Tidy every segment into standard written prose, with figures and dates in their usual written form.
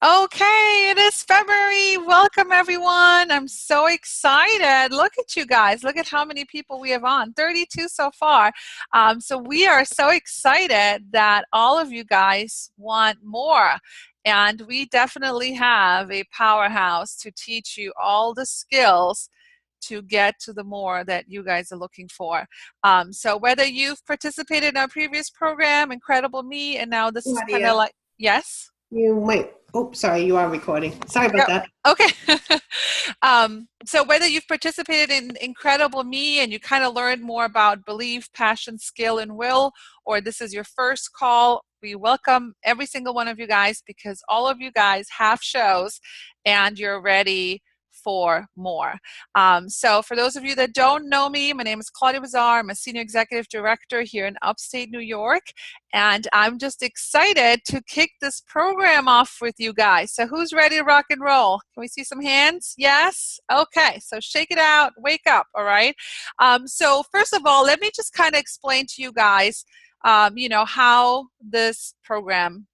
Okay, it is February. Welcome, everyone. I'm so excited. Look at you guys. Look at how many people we have on. 32 so far. So we are so excited that all of you guys want more. And we definitely have a powerhouse to teach you all the skills to get to the more that you guys are looking for. So whether you've participated in our previous program, Incredible Me, and now this is kind of Nadia, like, yes? you might. Oh, sorry, you are recording. Sorry about Yep. that. Okay. So whether you've participated in Incredible Me and you kind of learned more about belief, passion, skill, and will, or this is your first call, we welcome every single one of you guys because all of you guys have shows and you're ready for more. So for those of you that don't know me, my name is Claudia Bazar. I'm a Senior Executive Director here in upstate New York. And I'm just excited to kick this program off with you guys. So who's ready to rock and roll? Can we see some hands? Yes? Okay, so shake it out, wake up, all right? So first of all, let me just kind of explain to you guys, how this program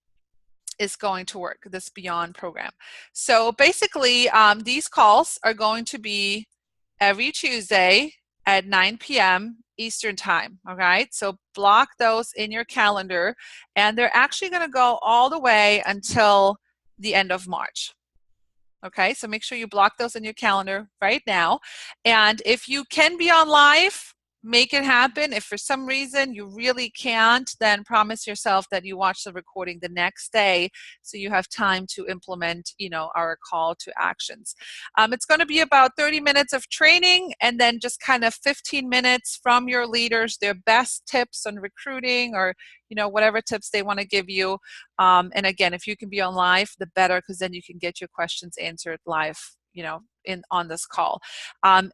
is going to work, this Beyond program. So basically, these calls are going to be every Tuesday at 9 p.m. Eastern time, all right? So block those in your calendar, and they're actually going to go all the way until the end of March. Okay, so make sure you block those in your calendar right now. And if you can be on live, make it happen. If for some reason you really can't, then promise yourself that you watch the recording the next day so you have time to implement, our call to actions. It's going to be about 30 minutes of training and then just kind of 15 minutes from your leaders, their best tips on recruiting or, whatever tips they want to give you. And again, if you can be on live, the better, because then you can get your questions answered live, on this call.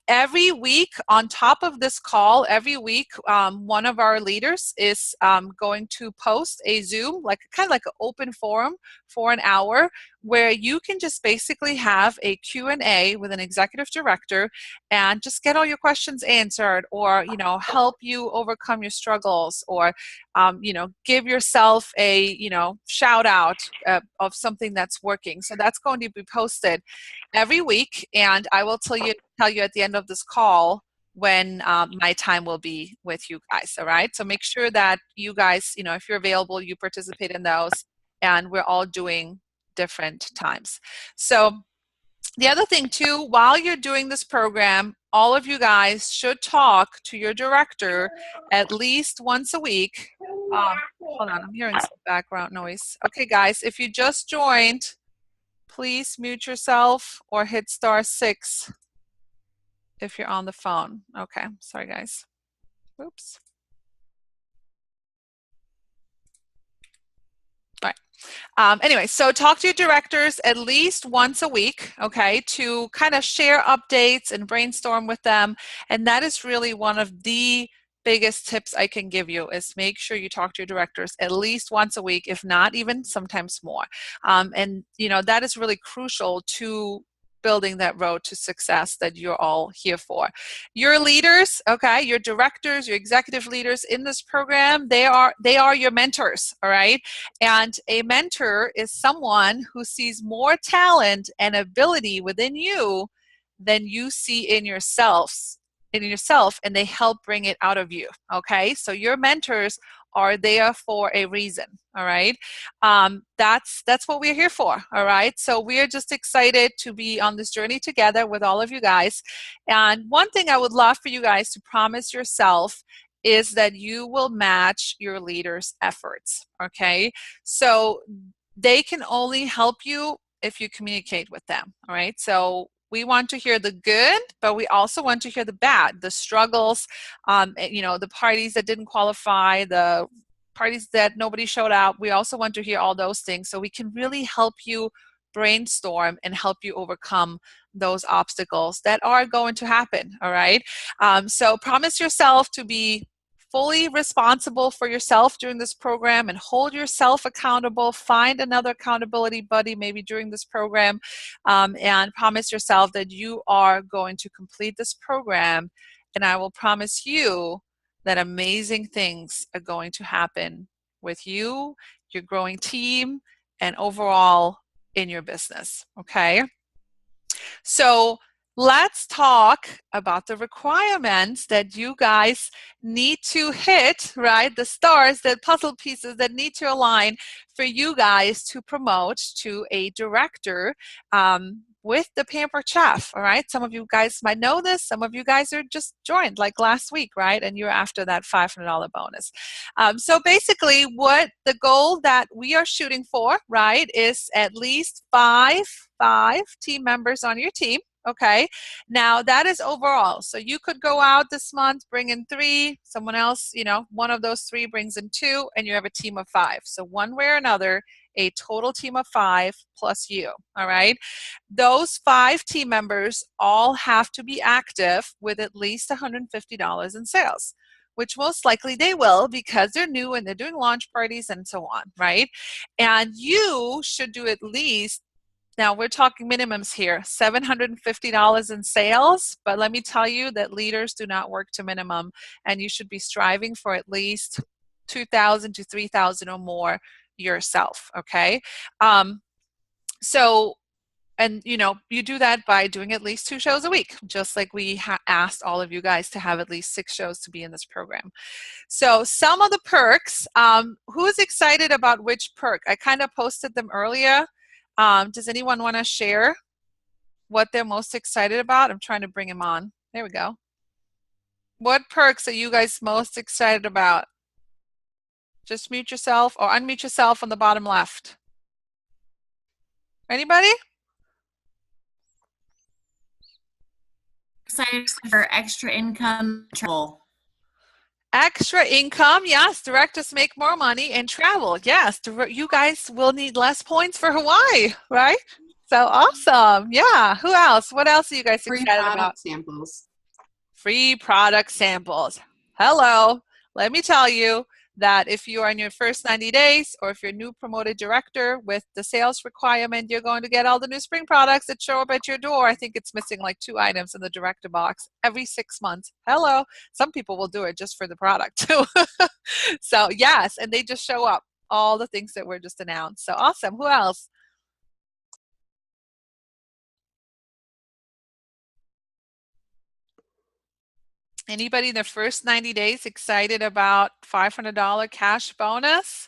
Every week, on top of this call, every week, one of our leaders is going to post a Zoom, kind of like an open forum for an hour, where you can just basically have a Q&A with an executive director and just get all your questions answered, or help you overcome your struggles, or give yourself a shout out of something that's working. So that's going to be posted every week, and I will tell you at the end of this call when my time will be with you guys. All right, so make sure that you guys, if you're available, you participate in those, and we're all doing different times. So the other thing too, while you're doing this program, all of you guys should talk to your director at least once a week. Hold on, I'm hearing some background noise. Okay, guys, if you just joined, please mute yourself or hit *6 if you're on the phone. Okay, sorry guys. Oops. All right. Anyway, so talk to your directors at least once a week, okay, to kind of share updates and brainstorm with them. And that is really one of the biggest tips I can give you, is make sure you talk to your directors at least once a week, if not even sometimes more. And that is really crucial to building that road to success that you're all here for. Your leaders, okay, your directors, your executive leaders in this program, they are your mentors, all right? And a mentor is someone who sees more talent and ability within you than you see in yourself, and they help bring it out of you. Okay, so your mentors are there for a reason. All right, that's what we're here for. All right, so we're just excited to be on this journey together with all of you guys. And one thing I would love for you guys to promise yourself is that you will match your leaders' efforts. Okay, so they can only help you if you communicate with them. All right, so we want to hear the good, but we also want to hear the bad, the struggles, the parties that didn't qualify, the parties that nobody showed up. We also want to hear all those things so we can really help you brainstorm and help you overcome those obstacles that are going to happen. All right, so promise yourself to be fully responsible for yourself during this program and hold yourself accountable. Find another accountability buddy maybe during this program, and promise yourself that you are going to complete this program, and I will promise you that amazing things are going to happen with you, your growing team, and overall in your business. Okay. So let's talk about the requirements that you guys need to hit, right? The stars, the puzzle pieces that need to align for you guys to promote to a director with the Pampered Chef, all right? Some of you guys might know this. Some of you guys are just joined like last week, right? And you're after that $500 bonus. So basically what the goal that we are shooting for, right, is at least five team members on your team. Okay, now that is overall. So you could go out this month, bring in 3, someone else, one of those 3 brings in 2, and you have a team of 5. So one way or another, a total team of 5 plus you, all right? Those 5 team members all have to be active with at least $150 in sales, which most likely they will because they're new and they're doing launch parties and so on, right? And you should do at least, now we're talking minimums here, $750 in sales, but let me tell you that leaders do not work to minimum, and you should be striving for at least 2,000 to 3,000 or more yourself, okay? And you do that by doing at least 2 shows a week, just like we asked all of you guys to have at least 6 shows to be in this program. So some of the perks, who's excited about which perk? I kind of posted them earlier. Does anyone want to share what they're most excited about? I'm trying to bring him on. There we go. What perks are you guys most excited about? Just mute yourself or unmute yourself on the bottom left. Anybody? Excited for extra income travel. Extra income, yes. Directors make more money and travel, yes. You guys will need less points for Hawaii, right? So awesome. Yeah. Who else? What else are you guys excited about? Free product samples. Free product samples. Hello. Let me tell you that if you are in your first 90 days or if you're a new promoted director with the sales requirement, you're going to get all the new spring products that show up at your door. I think it's missing like 2 items in the director box every 6 months. Hello. Some people will do it just for the product too. So yes, and they just show up, all the things that were just announced. So awesome. Who else? Anybody in the first 90 days excited about $500 cash bonus?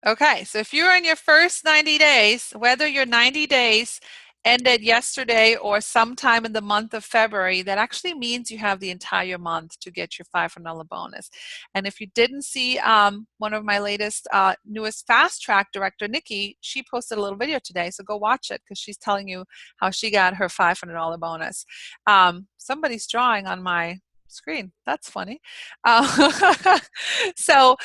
Okay, so if you're in your first 90 days, whether your 90 days ended yesterday or sometime in the month of February, that actually means you have the entire month to get your $500 bonus. And if you didn't see one of my latest, newest fast track director, Nikki, she posted a little video today, so go watch it because she's telling you how she got her $500 bonus. Somebody's drawing on my screen. That's funny. So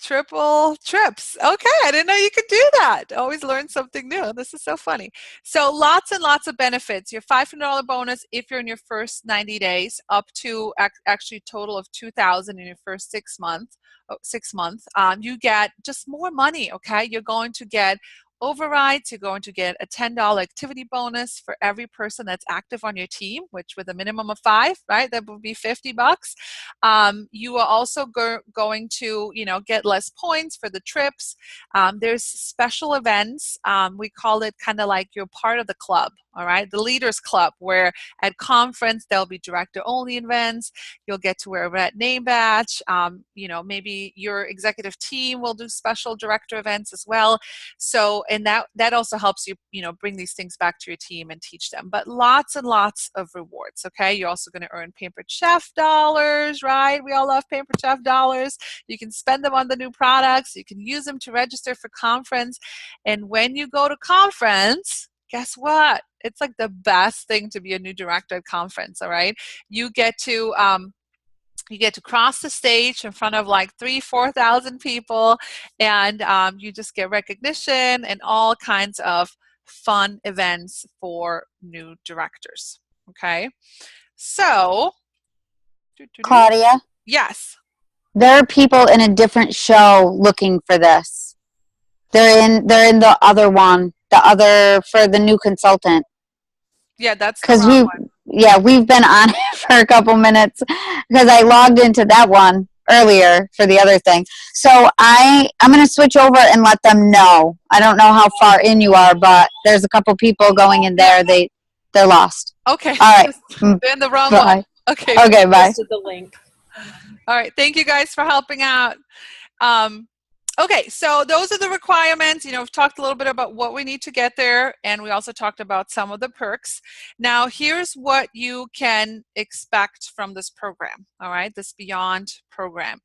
triple trips. Okay, I didn't know you could do that. Always learn something new. This is so funny. So lots and lots of benefits. Your $500 bonus if you're in your first 90 days, up to actually a total of $2,000 in your first 6 months. You get just more money. Okay, you're going to get overrides. You're going to get a $10 activity bonus for every person that's active on your team, which with a minimum of 5, right? That would be $50. You are also going to, get less points for the trips. There's special events. We call it kind of like you're part of the club, all right? The Leaders Club, where at conference, there'll be director-only events. You'll get to wear a red name badge. Maybe your executive team will do special director events as well. So, and that also helps you, bring these things back to your team and teach them. But lots and lots of rewards, okay? You're also going to earn Pampered Chef dollars, right? We all love Pampered Chef dollars. You can spend them on the new products. You can use them to register for conference. And when you go to conference, guess what? It's like the best thing to be a new director at conference, all right? You get to cross the stage in front of like 3,000-4,000 people, and you just get recognition and all kinds of fun events for new directors. Okay, so Claudia, yes, there are people in a different show looking for this. They're in the other one, for the new consultant. Yeah, that's the wrong one. We've been on it for a couple minutes because I logged into that one earlier for the other thing. So I'm going to switch over and let them know. I don't know how far in you are, but there's a couple people going in there. They're lost. Okay. All right. They're in the wrong Bye. one. Okay. Okay, bye. Posted the link. All right. Thank you guys for helping out. Okay, so those are the requirements. You know, we've talked a little bit about what we need to get there, and we also talked about some of the perks. Now, here's what you can expect from this program, all right, this Beyond program.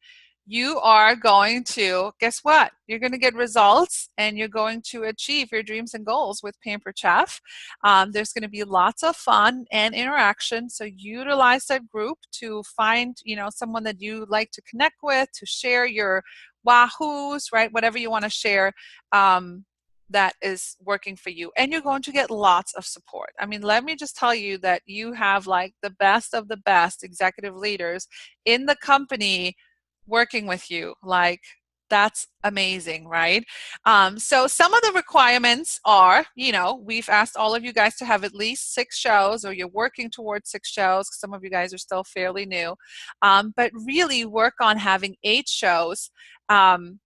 You are going to, guess what? You're going to get results, and you're going to achieve your dreams and goals with Pampered Chef. There's going to be lots of fun and interaction, so utilize that group to find, you know, someone that you like to connect with, to share your wahoos, right? Whatever you want to share that is working for you. And you're going to get lots of support. I mean, let me just tell you that you have like the best of the best executive leaders in the company working with you. Like, that's amazing, right? So some of the requirements are, you know, we've asked all of you guys to have at least 6 shows, or you're working towards 6 shows. Some of you guys are still fairly new, but really work on having 8 shows. And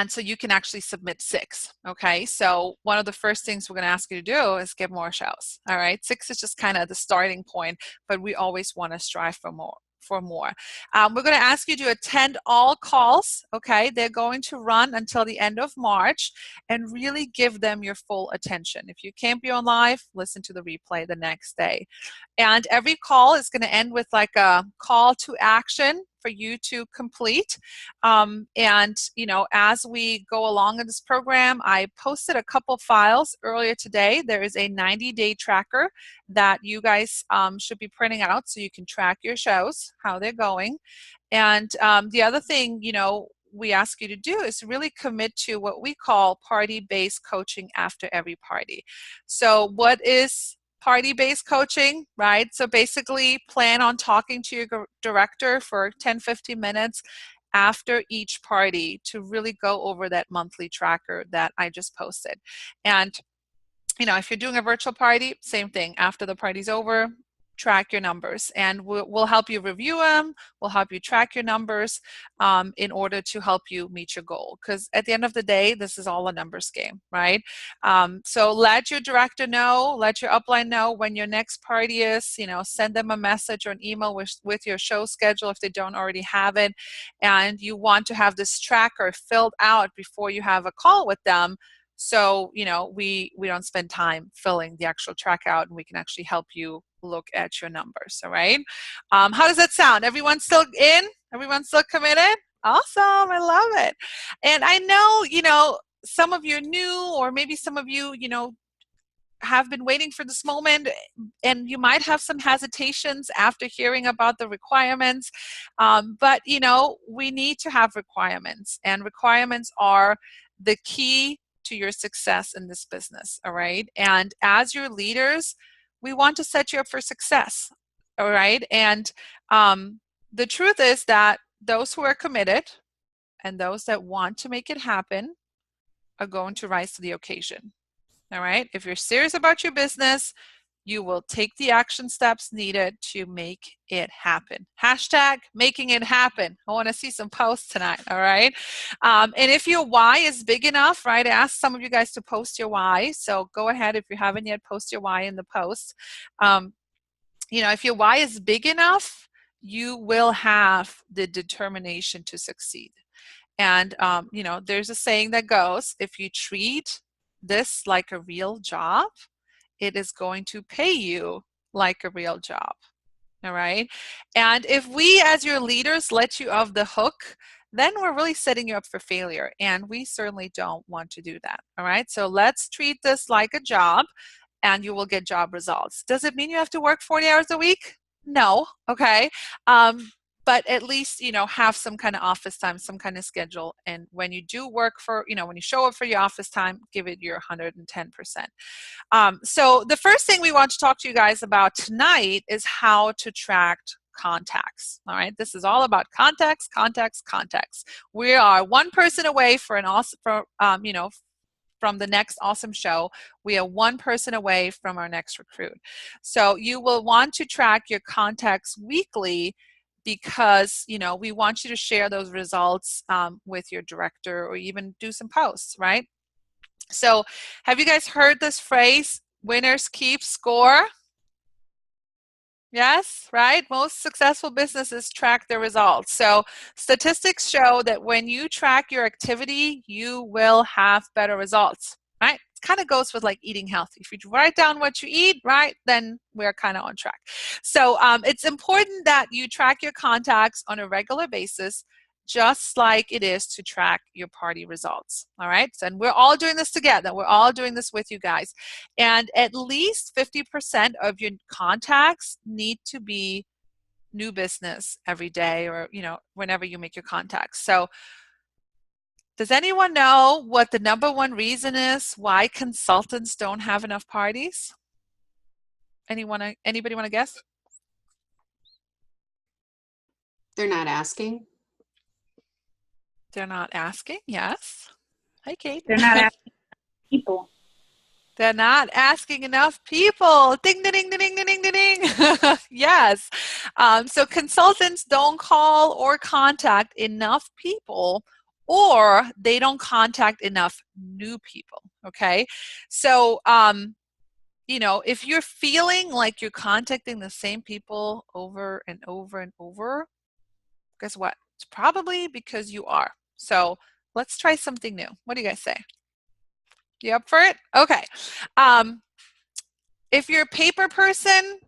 so you can actually submit 6, okay? So one of the first things we're gonna ask you to do is get more shows, all right? 6 is just kind of the starting point, but we always wanna strive for more. We're going to ask you to attend all calls, okay? They're going to run until the end of March, and really give them your full attention. If you can't be on live, listen to the replay the next day. And every call is going to end with like a call to action for you to complete. And, you know, as we go along in this program, I posted a couple files earlier today. There is a 90-day tracker that you guys should be printing out so you can track your shows, how they're going. And the other thing, you know, we ask you to do is really commit to what we call party-based coaching after every party. So what is party-based coaching, right? So basically plan on talking to your director for 10-15 minutes after each party to really go over that monthly tracker that I just posted. And, you know, if you're doing a virtual party, same thing. After the party's over, track your numbers, and we'll help you review them. We'll help you track your numbers in order to help you meet your goal, because at the end of the day, this is all a numbers game, right? So let your director know, let your upline know when your next party is. You know, send them a message or an email with your show schedule if they don't already have it, and you want to have this tracker filled out before you have a call with them. So, you know, we don't spend time filling the actual track out, and we can actually help you look at your numbers, all right? How does that sound? Everyone still in? Everyone still committed? Awesome, I love it. And I know, you know, some of you are new, or maybe some of you, you know, have been waiting for this moment, and you might have some hesitations after hearing about the requirements. But, you know, we need to have requirements, and requirements are the key to your success in this business, all right? And as your leaders, we want to set you up for success, all right? And the truth is that those who are committed and those that want to make it happen are going to rise to the occasion, all right? If you're serious about your business, you will take the action steps needed to make it happen. Hashtag making it happen. I want to see some posts tonight, all right? And if your why is big enough, right, I asked some of you guys to post your why. So go ahead, if you haven't yet, post your why in the post. You know, if your why is big enough, you will have the determination to succeed. And, you know, there's a saying that goes, if you treat this like a real job, it is going to pay you like a real job, all right? And if we as your leaders let you off the hook, then we're really setting you up for failure, and we certainly don't want to do that, all right? So let's treat this like a job, and you will get job results. Does it mean you have to work 40 hours a week? No, okay? But at least, you know, have some kind of office time, some kind of schedule. And when you do work for, you know, when you show up for your office time, give it your 110%. So the first thing we want to talk to you guys about tonight is how to track contacts. All right, this is all about contacts, contacts, contacts. We are one person away for an awesome, you know, from the next awesome show. We are one person away from our next recruit. So you will want to track your contacts weekly because, you know, we want you to share those results with your director or even do some posts, right? So have you guys heard this phrase, winners keep score? Yes, right? Most successful businesses track their results. So statistics show that when you track your activity, you will have better results, right? It kind of goes with like eating healthy. If you write down what you eat, right, then we're kind of on track. So it's important that you track your contacts on a regular basis, just like it is to track your party results. All right. So, and we're all doing this together. We're all doing this with you guys. And at least 50% of your contacts need to be new business every day, or, you know, whenever you make your contacts. So does anyone know what the #1 reason is why consultants don't have enough parties? Anybody want to guess? They're not asking. They're not asking. Yes. Hi, Kate. They're not asking people. They're not asking enough people. Ding, ding, ding, ding, ding, ding, ding, ding. Yes. So consultants don't call or contact enough people, or they don't contact enough new people. Okay. So, you know, if you're feeling like you're contacting the same people over and over and over, guess what? It's probably because you are. So let's try something new. What do you guys say? You up for it? Okay. If you're a paper person,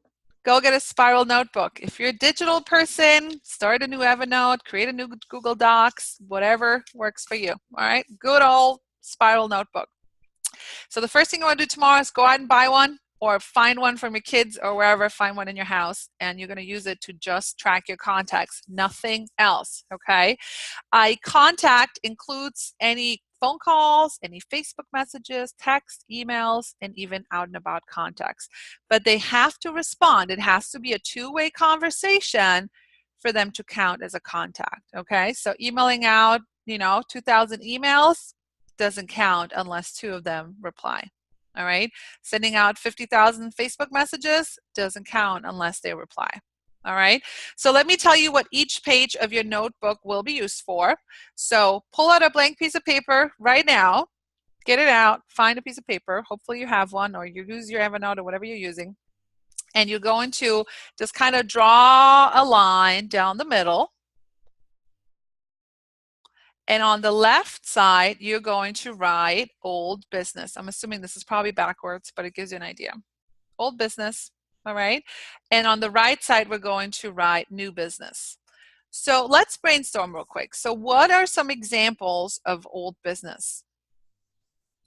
go get a spiral notebook. If you're a digital person, start a new Evernote, create a new Google Docs, whatever works for you. All right. Good old spiral notebook. So the first thing you want to do tomorrow is go out and buy one, or find one from your kids or wherever, find one in your house, and you're going to use it to just track your contacts, nothing else, okay? Contact includes any phone calls, any Facebook messages, text, emails, and even out and about contacts. But they have to respond. It has to be a two-way conversation for them to count as a contact, okay? So emailing out, you know, 2,000 emails doesn't count unless 2 of them reply. All right. Sending out 50,000 Facebook messages doesn't count unless they reply. All right. So let me tell you what each page of your notebook will be used for. So pull out a blank piece of paper right now. Get it out. Find a piece of paper. Hopefully you have one, or you use your Evernote or whatever you're using. And you're going to just kind of draw a line down the middle. And on the left side, you're going to write old business. I'm assuming this is probably backwards, but it gives you an idea. Old business, all right? And on the right side, we're going to write new business. So let's brainstorm real quick. So what are some examples of old business?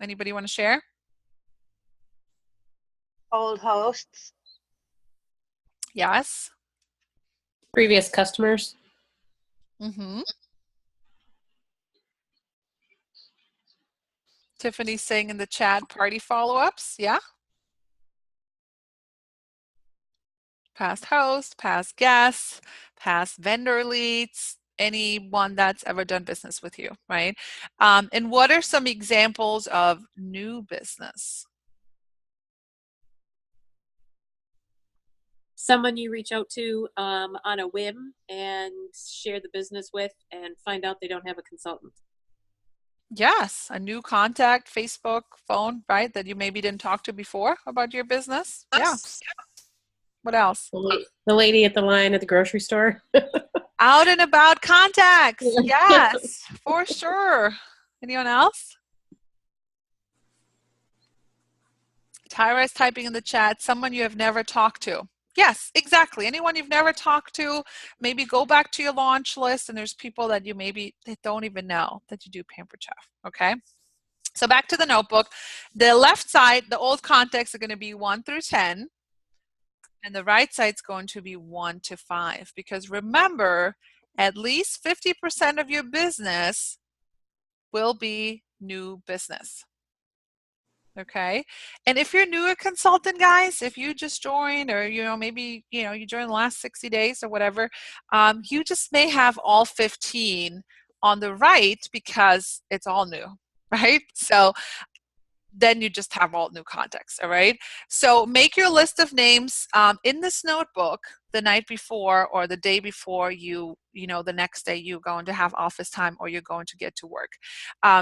Anybody want to share? Old hosts. Yes. Previous customers. Mm-hmm. Tiffany's saying in the chat, party follow-ups. Yeah. Past hosts, past guests, past vendor leads, anyone that's ever done business with you, right? And what are some examples of new business? Someone you reach out to on a whim and share the business with, and find out they don't have a consultant. Yes, a new contact, Facebook, phone, right, that you maybe didn't talk to before about your business. Yeah. What else? The lady at the line at the grocery store. Out and about contacts. Yes, for sure. Anyone else? Tyra is typing in the chat, someone you have never talked to. Yes, exactly. Anyone you've never talked to, maybe go back to your launch list, and there's people that you maybe that don't even know that you do Pampered Chef, okay? So back to the notebook. The left side, the old contacts are going to be 1 through 10, and the right side's going to be 1 to 5, because remember, at least 50% of your business will be new business. Okay. And if you're new a consultant, guys, if you just joined, or, you know, maybe, you know, you joined the last 60 days or whatever, you just may have all 15 on the right because it's all new, right? So then you just have all new contacts. All right. So make your list of names in this notebook. the night before or the day before the next day you're going to have office time or you're going to get to work.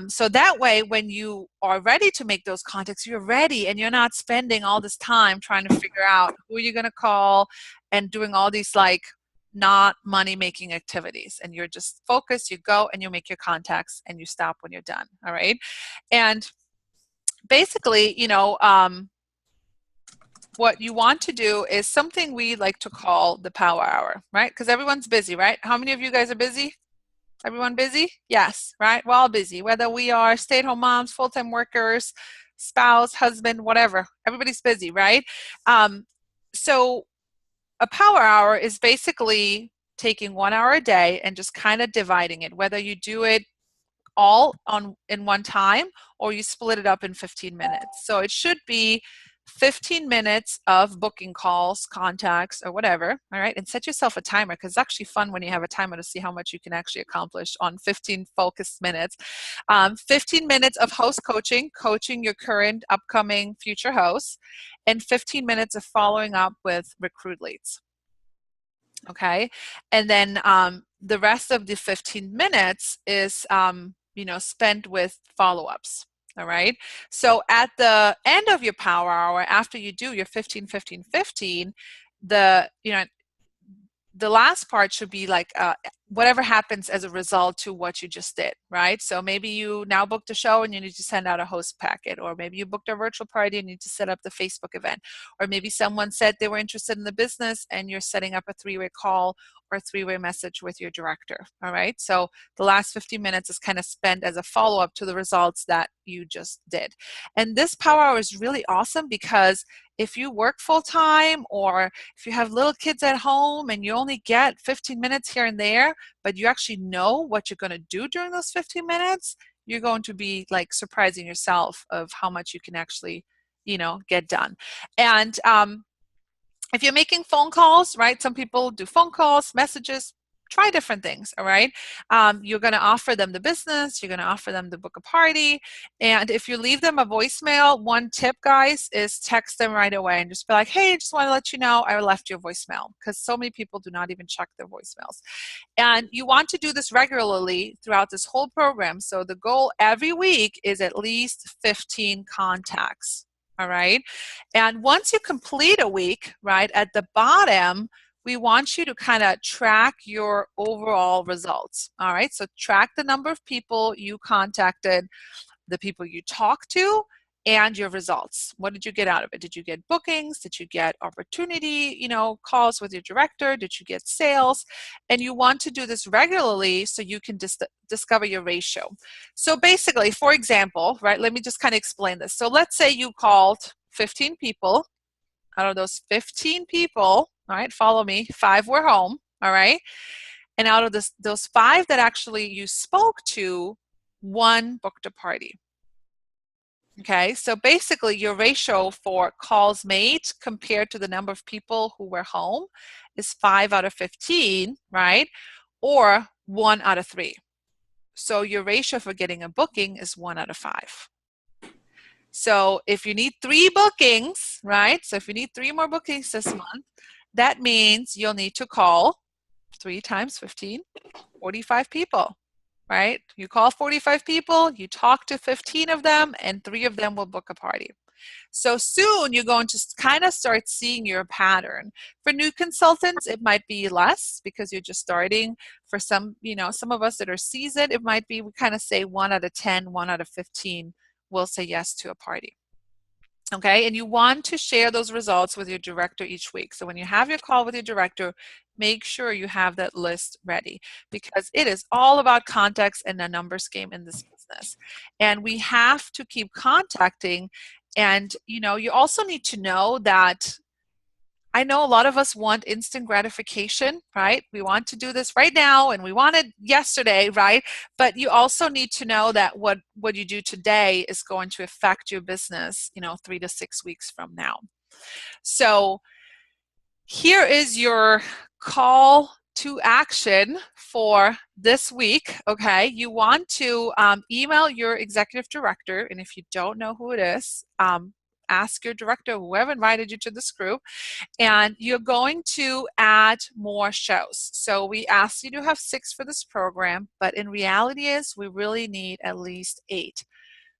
So that way, when you are ready to make those contacts, you're ready and you're not spending all this time trying to figure out who you're going to call and doing all these like not money-making activities. And you're just focused, you go and you make your contacts and you stop when you're done, all right? And basically, what you want to do is something we like to call the power hour, right? Because everyone's busy, right? How many of you guys are busy? Everyone busy? Yes, right? We're all busy, whether we are stay-at-home moms, full-time workers, spouse, husband, whatever. Everybody's busy, right? So a power hour is basically taking 1 hour a day and just kind of dividing it, whether you do it all in one time or you split it up in 15 minutes. So it should be 15 minutes of booking calls, contacts, or whatever, all right? And set yourself a timer, because it's actually fun when you have a timer to see how much you can actually accomplish on 15 focused minutes. 15 minutes of host coaching your current, upcoming, future hosts, and 15 minutes of following up with recruit leads. Okay, and then the rest of the 15 minutes is spent with follow-ups. All right, so at the end of your power hour, after you do your 15 15 15, the last part should be like whatever happens as a result to what you just did, right? So maybe you now booked a show and you need to send out a host packet, or maybe you booked a virtual party and you need to set up the Facebook event, or maybe someone said they were interested in the business and you're setting up a 3-way call or 3-way message with your director, all right? So the last 15 minutes is kind of spent as a follow-up to the results that you just did. And this power hour is really awesome because if you work full-time or if you have little kids at home and you only get 15 minutes here and there, but you actually know what you're going to do during those 15 minutes, you're going to be like surprising yourself of how much you can actually, get done. And if you're making phone calls, right, some people do phone calls, messages, try different things, all right? You're going to offer them the business. You're going to offer them to book a party. And if you leave them a voicemail, one tip, guys, is text them right away and just be like, hey, I just want to let you know I left you a voicemail, because so many people do not even check their voicemails. And you want to do this regularly throughout this whole program. So the goal every week is at least 15 contacts, all right? And once you complete a week, right, at the bottom, we want you to kind of track your overall results, all right? So track the number of people you contacted, the people you talked to, and your results. What did you get out of it? Did you get bookings? Did you get opportunity, calls with your director? Did you get sales? And you want to do this regularly so you can discover your ratio. So basically, for example, right, let me just kind of explain this. So let's say you called 15 people. Out of those 15 people, all right, follow me, 5 were home, all right? And out of those 5 that actually you spoke to, 1 booked a party. Okay, so basically your ratio for calls made compared to the number of people who were home is 5 out of 15, right? Or 1 out of 3. So your ratio for getting a booking is 1 out of 5. So if you need 3 bookings, right? So if you need 3 more bookings this month, that means you'll need to call 3 times 15, 45 people, right? You call 45 people, you talk to 15 of them, and 3 of them will book a party. So soon you're going to kind of start seeing your pattern. For new consultants, it might be less because you're just starting. For some, some of us that are seasoned, it might be, we kind of say 1 out of 10, 1 out of 15 will say yes to a party. Okay, and you want to share those results with your director each week. So when you have your call with your director, make sure you have that list ready, because it is all about context and a numbers game in this business. And we have to keep contacting. And, you also need to know that I know a lot of us want instant gratification, right? We want to do this right now and we want it yesterday, right? But you also need to know that what you do today is going to affect your business, 3 to 6 weeks from now. So here is your call to action for this week, okay? You want to email your executive director, and if you don't know who it is, ask your director, whoever invited you to this group, and you're going to add more shows. So we asked you to have 6 for this program, but in reality is we really need at least 8.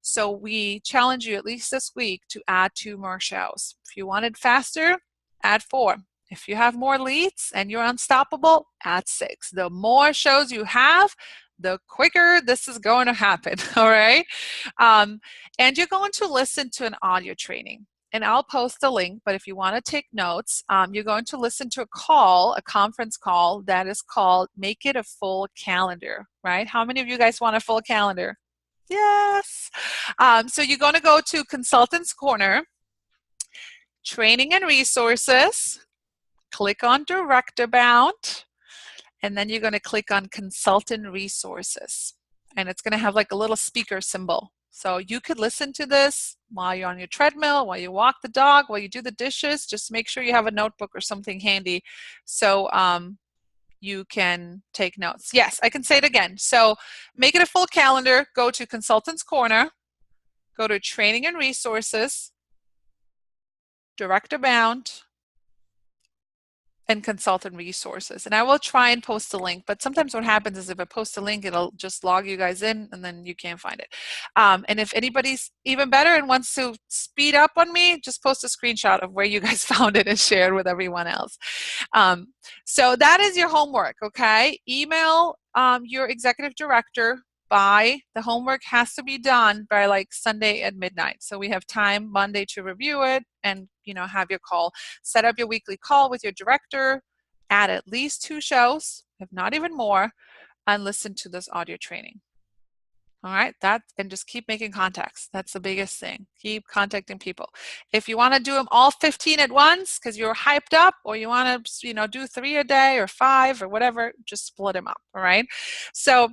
So we challenge you at least this week to add 2 more shows. If you want it faster, add 4. If you have more leads and you're unstoppable, add 6. The more shows you have, the quicker this is going to happen, all right? And you're going to listen to an audio training. And I'll post the link, but if you want to take notes, you're going to listen to a conference call that is called Make It a Full Calendar, right? How many of you guys want a full calendar? Yes. So you're going to go to Consultants Corner, Training and Resources, click on Directorbound, and then you're going to click on Consultant Resources. And it's going to have like a little speaker symbol. So you could listen to this while you're on your treadmill, while you walk the dog, while you do the dishes. Just make sure you have a notebook or something handy so you can take notes. Yes, I can say it again. So make it a full calendar. Go to Consultants Corner. Go to Training and Resources, Directorbound, and Consultant Resources. And I will try and post a link, but sometimes what happens is if I post a link, it'll just log you guys in and then you can't find it. And if anybody's even better and wants to speed up on me, just post a screenshot of where you guys found it and share it with everyone else. So that is your homework, okay? Email your executive director by, the homework has to be done by like Sunday at midnight. So we have time Monday to review it and, you know, have your call. Set up your weekly call with your director, add at least 2 shows, if not even more, and listen to this audio training. All right, and just keep making contacts. That's the biggest thing. Keep contacting people. If you want to do them all 15 at once because you're hyped up, or you want to, you know, do 3 a day or 5 or whatever, just split them up. All right. So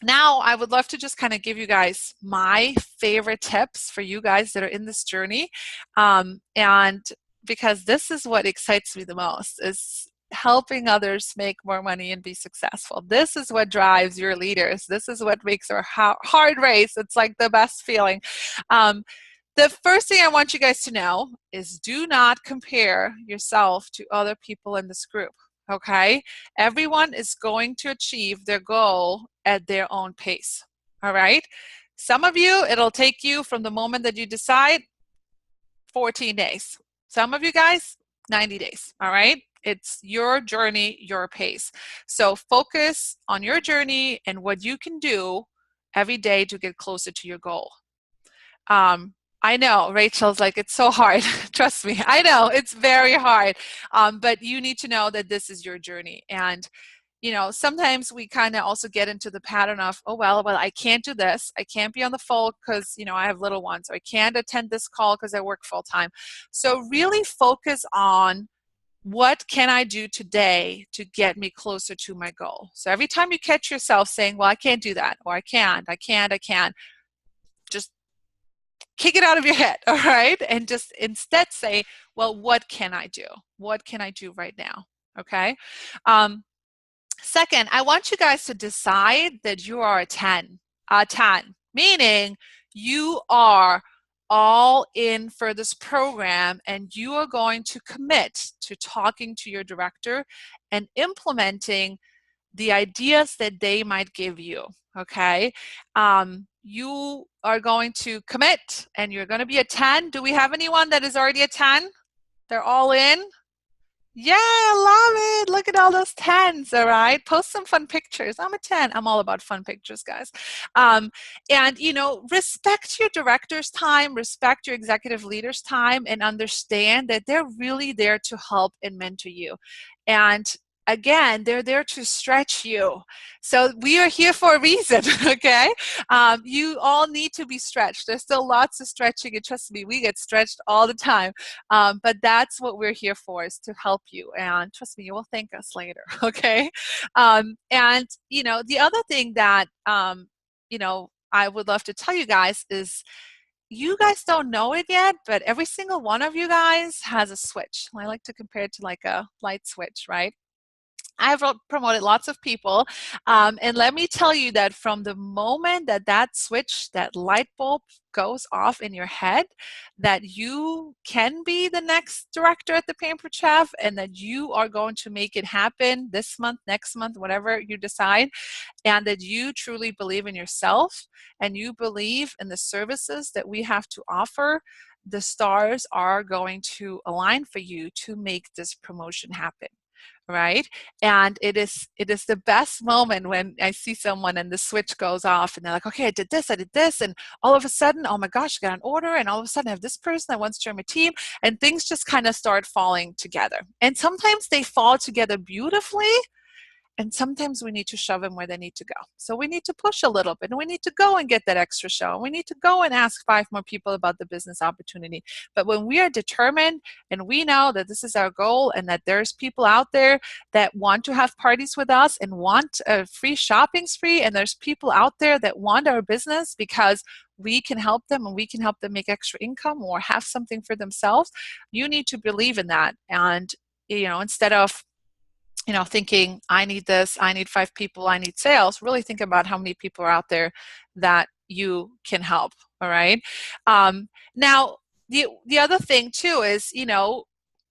now I would love to just kind of give you guys my favorite tips for you guys that are in this journey. And because this is what excites me the most, is helping others make more money and be successful. This is what drives your leaders. This is what makes our hard race. It's like the best feeling. The first thing I want you guys to know is do not compare yourself to other people in this group. Okay? Everyone is going to achieve their goal at their own pace. All right? Some of you, it'll take you from the moment that you decide 14 days. Some of you guys, 90 days. All right? It's your journey, your pace. So focus on your journey and what you can do every day to get closer to your goal. I know, Rachel's like, it's so hard. Trust me, I know, it's very hard. But you need to know that this is your journey. And, you know, sometimes we kind of also get into the pattern of, oh, well, I can't do this. I can't be on the phone because, you know, I have little ones. Or I can't attend this call because I work full time. So really focus on what can I do today to get me closer to my goal. So every time you catch yourself saying, well, I can't do that, or I can't, just kick it out of your head, all right? And just instead say, well, what can I do? What can I do right now, okay? Second, I want you guys to decide that you are a 10, meaning you are all in for this program and you are going to commit to talking to your director and implementing the ideas that they might give you, okay? You are going to commit and you're going to be a 10. Do we have anyone that is already a 10? They're all in? Yeah, I love it. Look at all those 10s, all right? Post some fun pictures. I'm a 10. I'm all about fun pictures, guys. And, you know, respect your director's time, respect your executive leader's time, and understand that they're really there to help and mentor you. And again, they're there to stretch you. So we are here for a reason, okay? You all need to be stretched. There's still lots of stretching, and trust me, we get stretched all the time. But that's what we're here for, is to help you. And trust me, you will thank us later, okay? And, you know, the other thing that, you know, I would love to tell you guys is, you guys don't know it yet, but every single one of you guys has a switch. I like to compare it to like a light switch, right? I've promoted lots of people. And let me tell you that from the moment that that switch, that light bulb goes off in your head, that you can be the next director at the Pampered Chef and that you are going to make it happen this month, next month, whatever you decide, and that you truly believe in yourself and you believe in the services that we have to offer, the stars are going to align for you to make this promotion happen. Right? And it is the best moment when I see someone and the switch goes off and they're like, okay, I did this, and all of a sudden, oh my gosh, I got an order, and all of a sudden I have this person that wants to join my team, and things just kind of start falling together. And sometimes they fall together beautifully, and sometimes we need to shove them where they need to go. So we need to push a little bit, and we need to go and get that extra show. And we need to go and ask 5 more people about the business opportunity. But when we are determined and we know that this is our goal and that there's people out there that want to have parties with us and want a free shopping spree, and there's people out there that want our business because we can help them and we can help them make extra income or have something for themselves, you need to believe in that. And, instead of thinking, I need this, I need 5 people, I need sales, really think about how many people are out there that you can help, all right? Now, the other thing too is,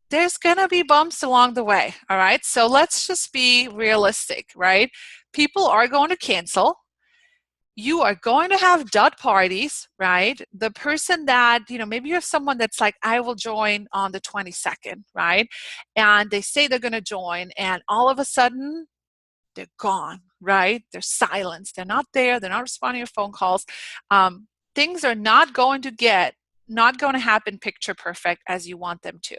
there's going to be bumps along the way, all right? So let's just be realistic, right? People are going to cancel. You are going to have dud parties, right? The person that, maybe you have someone that's like, I will join on the 22nd, right? And they say they're going to join, and all of a sudden, they're gone, right? They're silenced. They're not there. They're not responding to phone calls. Things are not going to happen picture perfect as you want them to.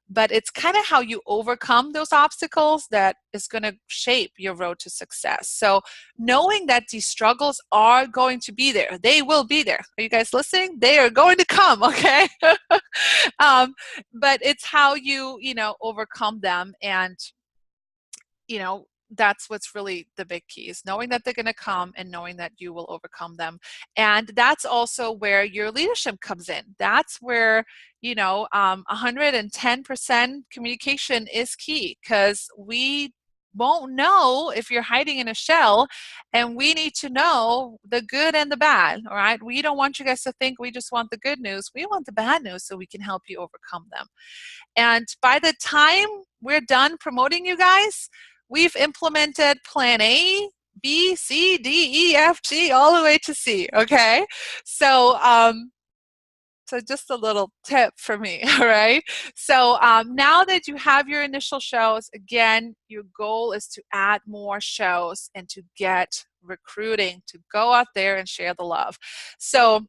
But it's kind of how you overcome those obstacles that is going to shape your road to success. So knowing that these struggles are going to be there, they will be there. Are you guys listening? They are going to come, okay? But it's how you, overcome them, and, that's what's really the big key, is knowing that they're going to come and knowing that you will overcome them. And that's also where your leadership comes in. That's where 110% communication is key, because we won't know if you're hiding in a shell, and we need to know the good and the bad. All right, we don't want you guys to think we just want the good news. We want the bad news so we can help you overcome them. And by the time we're done promoting you guys, we've implemented plan A, B, C, D, E, F, G, all the way to C, okay? So, so just a little tip for me, all right? So now that you have your initial shows, again, your goal is to add more shows and to get recruiting, to go out there and share the love. So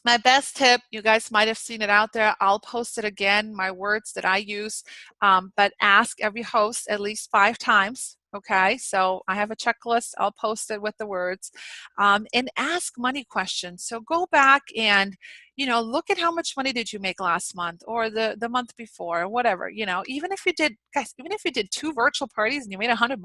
my best tip, you guys might have seen it out there. I'll post it again, my words that I use, but ask every host at least 5 times. Okay, so I have a checklist. I'll post it with the words, and ask money questions. So go back and, look at how much money did you make last month or the month before, or whatever. Even if you did, guys, even if you did 2 virtual parties and you made $100,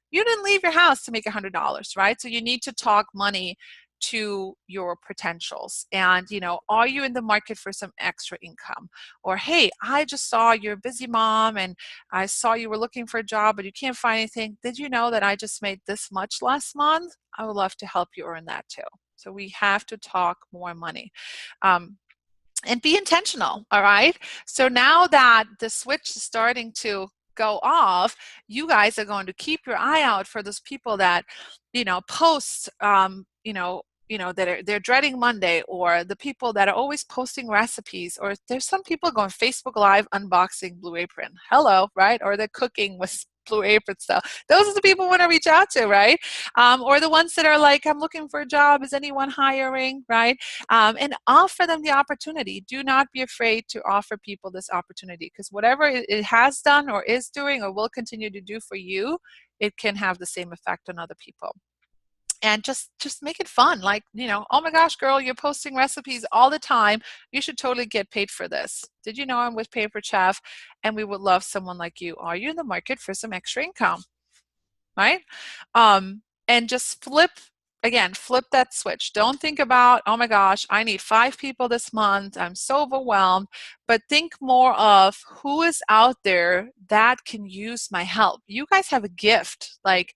you didn't leave your house to make $100, right? So you need to talk money to your potentials. And, are you in the market for some extra income? Or, hey, I just saw you're a busy mom and I saw you were looking for a job but you can't find anything. Did you know that I just made this much last month? I would love to help you earn that too. So we have to talk more money. And be intentional, all right? So now that the switch is starting to go off, you guys are going to keep your eye out for those people that, post, that they're dreading Monday, or the people that are always posting recipes, or there's some people going Facebook Live unboxing Blue Apron. Hello, right? Or they're cooking with Blue Apron stuff. Those are the people we want to reach out to, right? Or the ones that are like, I'm looking for a job. Is anyone hiring, right? And offer them the opportunity. Do not be afraid to offer people this opportunity, because whatever it has done or is doing or will continue to do for you, it can have the same effect on other people. And just make it fun. Like, oh my gosh, girl, you're posting recipes all the time. You should totally get paid for this. Did you know I'm with Pampered Chef and we would love someone like you? Are you in the market for some extra income? Right? And just flip again, flip that switch. Don't think about, oh my gosh, I need 5 people this month. I'm so overwhelmed. But think more of who is out there that can use my help. You guys have a gift. Like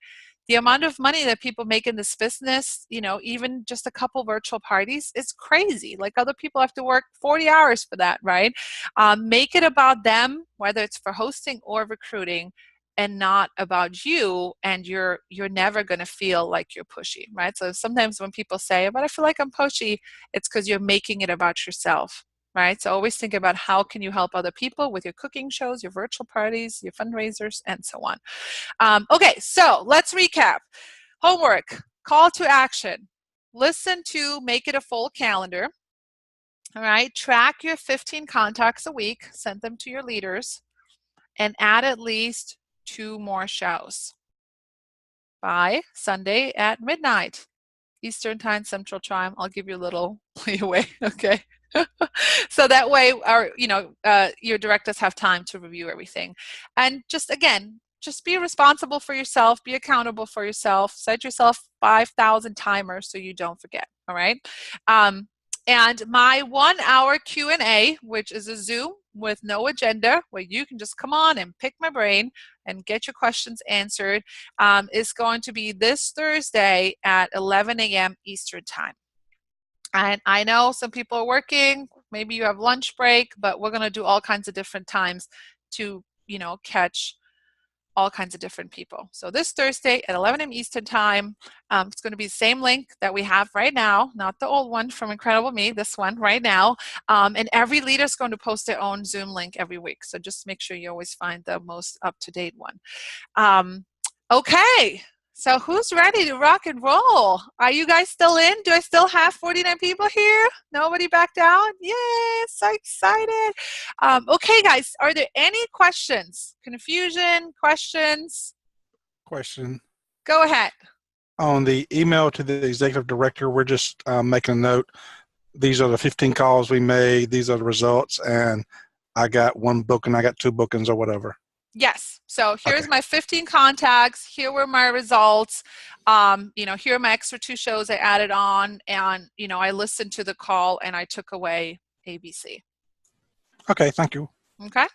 the amount of money that people make in this business, you know, even just a couple virtual parties, is crazy. Like other people have to work 40 hours for that, right? Make it about them, whether it's for hosting or recruiting, and not about you, and you're never going to feel like you're pushy, right? So sometimes when people say, but I feel like I'm pushy, it's because you're making it about yourself, right? So always think about how can you help other people with your cooking shows, your virtual parties, your fundraisers, and so on. Okay, so let's recap. Homework, call to action. Listen to make it a full calendar. All right, track your 15 contacts a week, send them to your leaders, and add at least 2 more shows by Sunday at midnight Eastern Time, Central Time. I'll give you a little leeway, okay? So that way, your directors have time to review everything. And just again, just be responsible for yourself, be accountable for yourself, set yourself 5,000 timers so you don't forget, all right? And my 1-hour Q&A, which is a Zoom with no agenda, where you can just come on and pick my brain and get your questions answered, is going to be this Thursday at 11 a.m. Eastern Time. And I know some people are working, maybe you have lunch break, but we're going to do all kinds of different times to, catch all kinds of different people. So this Thursday at 11 a.m. Eastern Time, it's going to be the same link that we have right now, not the old one from Incredible Me, this one right now. And every leader is going to post their own Zoom link every week. So just make sure you always find the most up-to-date one. Okay, so who's ready to rock and roll? Are you guys still in? Do I still have 49 people here? Nobody back down? Yay, so excited. Okay, guys, are there any questions? Confusion, questions? Question. Go ahead. On the email to the executive director, we're just making a note. These are the 15 calls we made. These are the results. And I got 1 booking. I got 2 bookings or whatever. Yes. So here's my 15 contacts. Here were my results. Here are my extra 2 shows I added on. And, I listened to the call and I took away ABC. Okay. Thank you. Okay.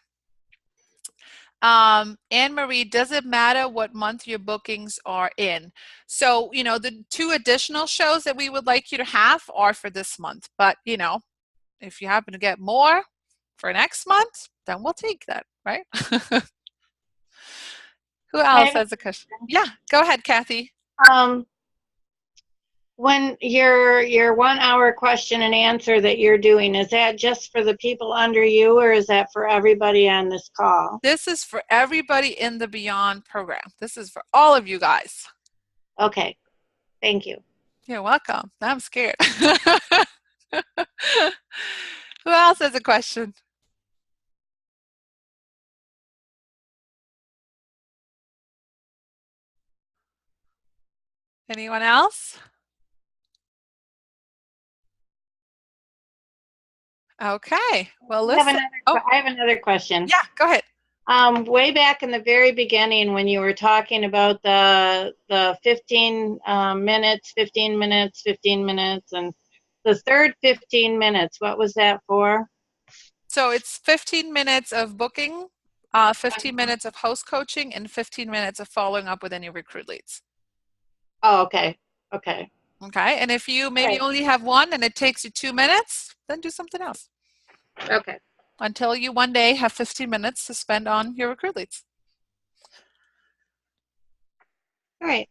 Anne-Marie, does it matter what month your bookings are in? So, the 2 additional shows that we would like you to have are for this month. But, if you happen to get more for next month, then we'll take that, right? Who else has a question? Yeah, go ahead, Kathy. When your 1-hour question and answer that you're doing, is that just for the people under you, or is that for everybody on this call? This is for everybody in the Beyond program. This is for all of you guys. Okay, thank you. You're welcome. I'm scared. Who else has a question? Anyone else? Okay. Well, listen. I have another question. Yeah, go ahead. Way back in the very beginning, when you were talking about the 15 minutes, 15 minutes, 15 minutes, and the third 15 minutes, what was that for? So it's 15 minutes of booking, 15 minutes of host coaching, and 15 minutes of following up with any recruit leads. Oh, okay. Okay. Okay. And if you maybe only have one and it takes you 2 minutes, then do something else. Okay. Until you one day have 15 minutes to spend on your recruit leads. All right.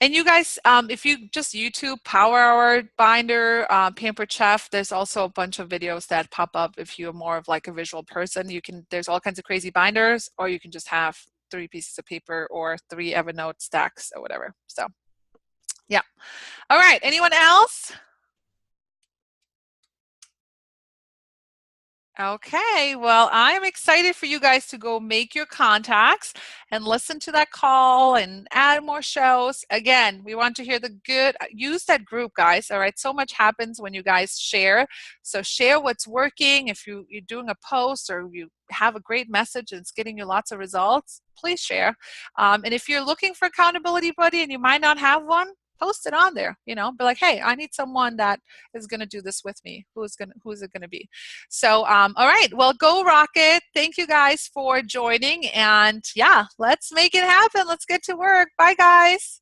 And you guys, if you just YouTube Power Hour Binder, Pampered Chef, there's also a bunch of videos that pop up if you're more of like a visual person. There's all kinds of crazy binders, or you can just have 3 pieces of paper or 3 Evernote stacks or whatever. So, yeah. All right. Anyone else? Okay, well, I'm excited for you guys to go make your contacts and listen to that call and add more shows. Again, we want to hear the good. Use that group, guys, all right? So much happens when you guys share. So share what's working. If you're doing a post or you have a great message and it's getting you lots of results, please share. And if you're looking for accountability buddy and you might not have one, post it on there, you know, be like, hey, I need someone that is going to do this with me. Who is it going to be? So, all right, well, go Rocket. Thank you guys for joining, and yeah, let's make it happen. Let's get to work. Bye, guys.